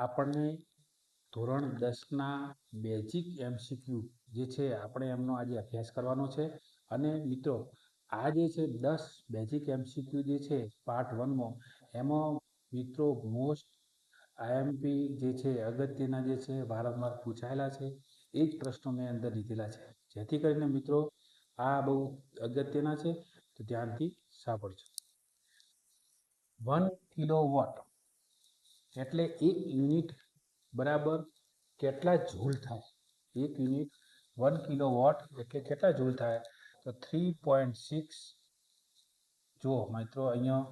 આપણને ધોરણ 10ના basic MCQ જે છે આપણે એમનો આજે અભ્યાસ કરવાનો છે. અને મિત્રો આ જે છે 10 બેઝિક MCQ જે છે પાર્ટ 1માં એમાં મિત્રો મોસ્ટ IMP જે છે અગત્યના જે છે વારંવાર પૂછાયેલા છે એ જ પ્રશ્નો મેં અંદર લીધેલા છે, જેથી કરીને મિત્રો આ બહુ અગત્યના છે, તો ધ્યાનથી સાંભળજો. 1 કિલોવોટ એટલે 1 યુનિટ બરાબર કેટલા જૂલ થાય? 1 યુનિટ 1 કિલોવોટ એટલે કેટલા જૂલ થાય? તો 3.6. જો મિત્રો અહીંયા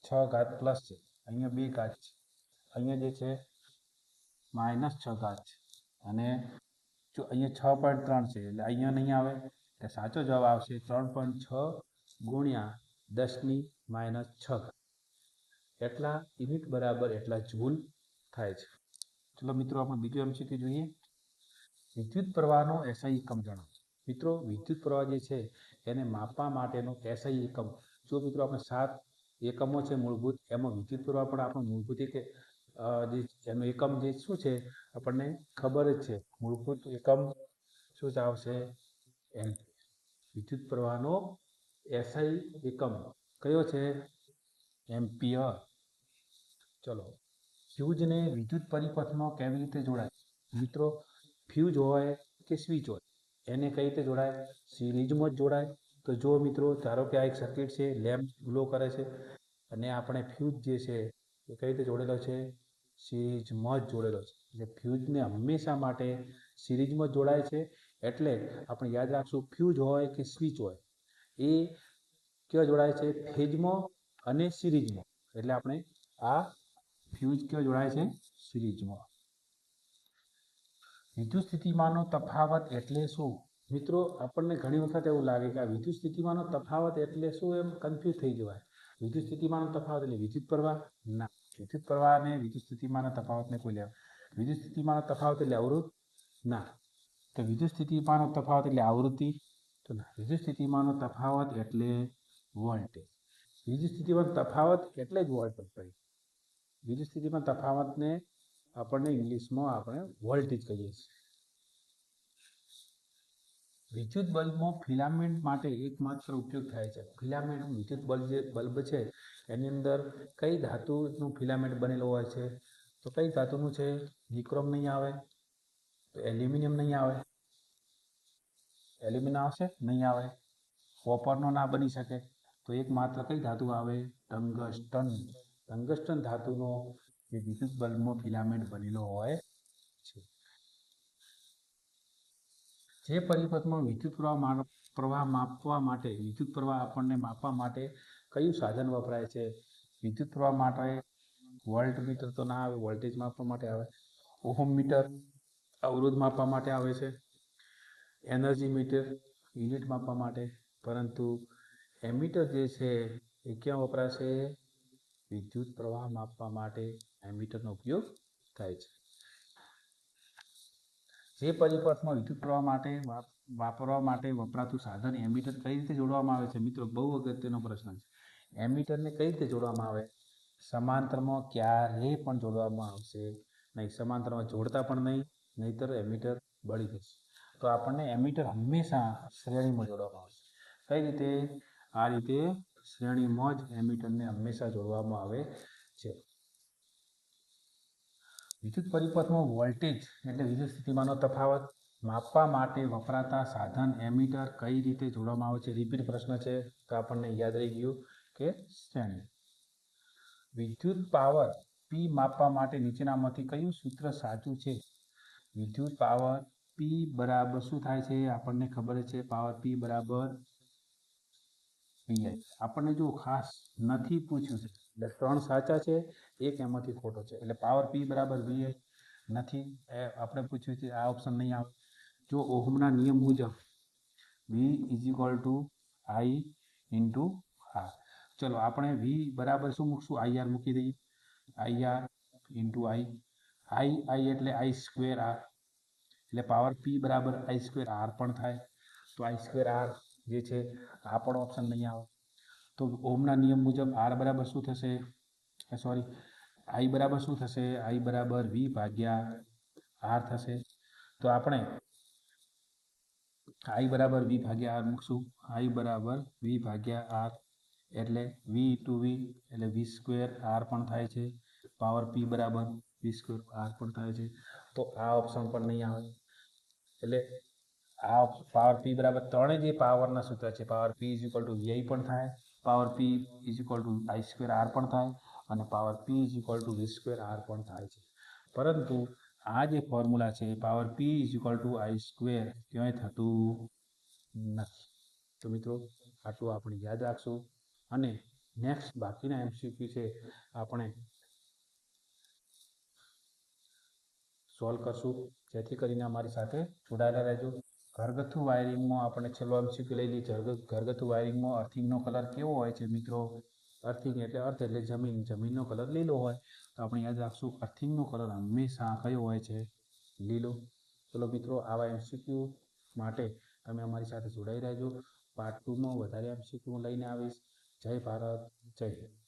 6 ઘાત પ્લસ છે, અહીંયા 2 ઘાત છે, અહીંયા જે છે -6 ઘાત છે, અને જો અહીંયા 6.3 છે એટલે અહીંયા નહીં આવે, એટલે સાચો જવાબ આવશે 3.6 ગુણ્યા 10⁻6 એટલા યુનિટ બરાબર એટલા જૂલ થાય છે. ચલો મિત્રો આપણે બીજું MCQ જોઈએ. વિદ્યુત પ્રવાહનો SI એકમ જણાવો. મિત્રો વિદ્યુત પ્રવાહ જે છે એને માપવા માટેનો SI એકમ, જો મિત્રો આપણે 7 એકમો છે મૂળભૂત, એમાં વિદ્યુત પ્રવાહ પણ આપણો મૂળભૂત જે એનો એકમ જે શું છે આપણને ખબર જ છે. મૂળભૂત એકમ શું જ આવશે? એમ્પિયર. વિદ્યુત પ્રવાહનો SI એકમ કયો છે? એમ્પિયર. ચલો, ફ્યુઝને વિદ્યુત પરિપથમાં કેવી રીતે જોડાય? મિત્રો ફ્યુઝ હોય કે સ્વિચ હોય એને કઈ રીતે જોડાય? સિરીઝમાં જ જોડાય. તો જો મિત્રો ધારો કે આ એક સર્કિટ છે, લેમ્પ ગ્લો કરે છે, અને આપણે ફ્યુઝ જે છે એ કઈ રીતે જોડેલો છે? સિરીઝમાં જ જોડેલો છે. એટલે ફ્યુઝને હંમેશા માટે સિરીઝમાં જ જોડાય છે. એટલે આપણે યાદ રાખશું, ફ્યુઝ હોય કે સ્વિચ હોય એ ક્યાં જોડાય છે? ફેઝમાં અને સિરીઝમાં. એટલે આપણે આ ફ્યુઝ ક્યાં જોડાય છે? સિરીઝમાં. વિદ્યુત સ્થિતિમાનનો તફાવત એટલે શું? મિત્રો આપણને ઘણી વખત એવું લાગે કે આ વિદ્યુત સ્થિતિમાનનો તફાવત એટલે શું, એમ કન્ફ્યુઝ થઈ જવાય. વિદ્યુત સ્થિતિમાનનો તફાવત એટલે વિદ્યુત પ્રવાહ? ના, વિદ્યુત પ્રવાહ અને વિદ્યુત સ્થિતિમાનના તફાવતને કોઈ લેવા. વિદ્યુત સ્થિતિમાનનો તફાવત એટલે અવરોધ? ના. તો વિદ્યુત સ્થિતિમાનનો તફાવત એટલે આવૃત્તિ? તો ના. વિદ્યુત સ્થિતિમાનનો તફાવત એટલે વોલ્ટેજ. વિદ્યુત સ્થિતિમાન તફાવત એટલે જ વોલ્ટેજ ભાઈ. વિદ્યુત સ્થિતિમાન તફાવતને આપણને ઇંગ્લિશમાં આપણે વોલ્ટેજ કહીએ છીએ. વિદ્યુત બલ્બમાં ફિલામેન્ટ માટે એકમાત્ર ઉપયોગ થાય છે. ફિલામેન્ટ વિદ્યુત બલ્બ છે એની અંદર કઈ ધાતુનું ફિલામેન્ટ બનેલો હોય છે? તો કઈ ધાતુનું છે? નિક્રોમ નહીં આવે, તો એલ્યુમિનિયમ નહીં આવે, એલ્યુમિનિયમ આવશે? નહીં આવે. કોપરનો ના બની શકે, તો એકમાત્ર કઈ ધાતુ આવે? ટંગસ્ટન. ટંગસ્ટન ધાતુનો જે વિદ્યુત બલ્બમાં ફિલામેન્ટ બનેલો હોય છે. જે પરિપથમાં વિદ્યુત પ્રવાહ માપવા માટે, વિદ્યુત પ્રવાહ આપણને માપવા માટે કયું સાધન વપરાય છે? વિદ્યુત પ્રવાહ માટે વોલ્ટમીટર તો ના આવે, વોલ્ટેજ માપવા માટે આવે. ઓહમ મીટર અવરોધ માપવા માટે આવે છે. એનર્જી મીટર યુનિટ માપવા માટે. પરંતુ એમીટર જે છે એ ક્યાં વપરાશે? વિદ્યુત પ્રવાહ માપવા માટે એમીટરનો ઉપયોગ થાય છે. જે પરિપથમાં વિદ્યુત પ્રવાહ માટે વાપરવા માટે વપરાતું સાધન એમીટર કઈ રીતે જોડવામાં આવે છે? મિત્રો બહુ અગત્યનો પ્રશ્ન છે. એમીટરને કઈ રીતે જોડવામાં આવે? સમાંતરમાં ક્યારેય પણ જોડવામાં આવશે નહીં. સમાંતરમાં જોડતા પણ નહીં, નહીતર એમીટર બળી જશે. તો આપણને એમીટર હંમેશા શ્રેણીમાં જોડવામાં આવશે. કઈ રીતે? આ રીતે શ્રેણીમાં જ એમીટરને હંમેશા જોડવામાં આવે છે. વિદ્યુત પરિપથમાં વોલ્ટેજ એટલે વિદ્યુત સ્થિતિમાનનો તફાવત માપવા માટે વપરાતા સાધન એમીટર કઈ રીતે જોડવામાં આવે છે? રિપીટ પ્રશ્ન છે, તો આપણને યાદ રહી ગયું કે શ્રેણી. વિદ્યુત પાવર P માપવા માટે નીચેનામાંથી કયું સૂત્ર સાચું છે? વિદ્યુત પાવર P બરાબર શું થાય છે? આપણને ખબર છે પાવર P બરાબર VI. આપણને જો ખાસ નથી પૂછ્યું છે, એટલે 3 સાચા છે, એક એમાંથી ખોટો છે. એટલે પાવર P બરાબર VI નથી, આપણે પૂછ્યું છે, આ ઓપ્શન નહીં આવે. જો ઓહમના નિયમ મુજબ V = I × R. ચલો આપણે V બરાબર શું મૂકશું? IR મૂકી દઈએ. IR × I એટલે I² R, એટલે પાવર P બરાબર I² R પણ થાય. તો I² R જે છે આ પણ ઓપ્શન નહીં આવે. તો ઓહમના નિયમ મુજબ R બરાબર શું થશે? સોરી, આઈ બરાબર શું થશે? આઈ બરાબર વી ભાગ્યા આર થશે. તો આપણે આઈ બરાબર વી ભાગ્યા આર મૂકશું. આઈ બરાબર વી ભાગ્યા આર એટલે વી ઇન્ટુ વી એટલે વી સ્ક્વેર આર પણ થાય છે. પાવર પી બરાબર વી સ્ક્વેર આર પણ થાય છે. તો આ ઓપ્શન પણ નહીં આવે. એટલે આ પાવર પી બરાબર ત્રણેય જે પાવરના સૂત્ર છે, power P is equal to V I પણ થાય, power P is equal to I square R પણ થાય અને power P is equal to V square R પણ થાય છે. પરંતુ આ જે ફોર્મ્યુલા છે power P is equal to I square ક્યાંય થતું નથી. તો મિત્રો આટલું આપણે યાદ રાખશું અને નેક્સ્ટ બાકીના એમસીક્યુ છે આપણે સોલ્વ કરશું. જેથી કરીને અમારી સાથે જોડાયેલા રહેજો. ઘરગથ્થુ વાયરિંગમાં આપણે છેલ્લો એમસીક્યુ લઈ લઈએ. ઘરગથ્થુ વાયરિંગમાં અર્થિંગનો કલર કેવો હોય છે મિત્રો? અર્થિંગ એટલે અર્થ એટલે જમીન, જમીનનો કલર લીલો હોય. તો આપણે યાદ રાખશું અર્થિંગનો કલર હંમેશા કયો હોય છે? લીલો. ચલો મિત્રો, આવા એમસીક્યુ માટે તમે અમારી સાથે જોડાઈ રહેજો. પાર્ટ 2માં વધારે એમસીક્યુ લઈને આવીશ. જય ભારત, જય હિન્દ.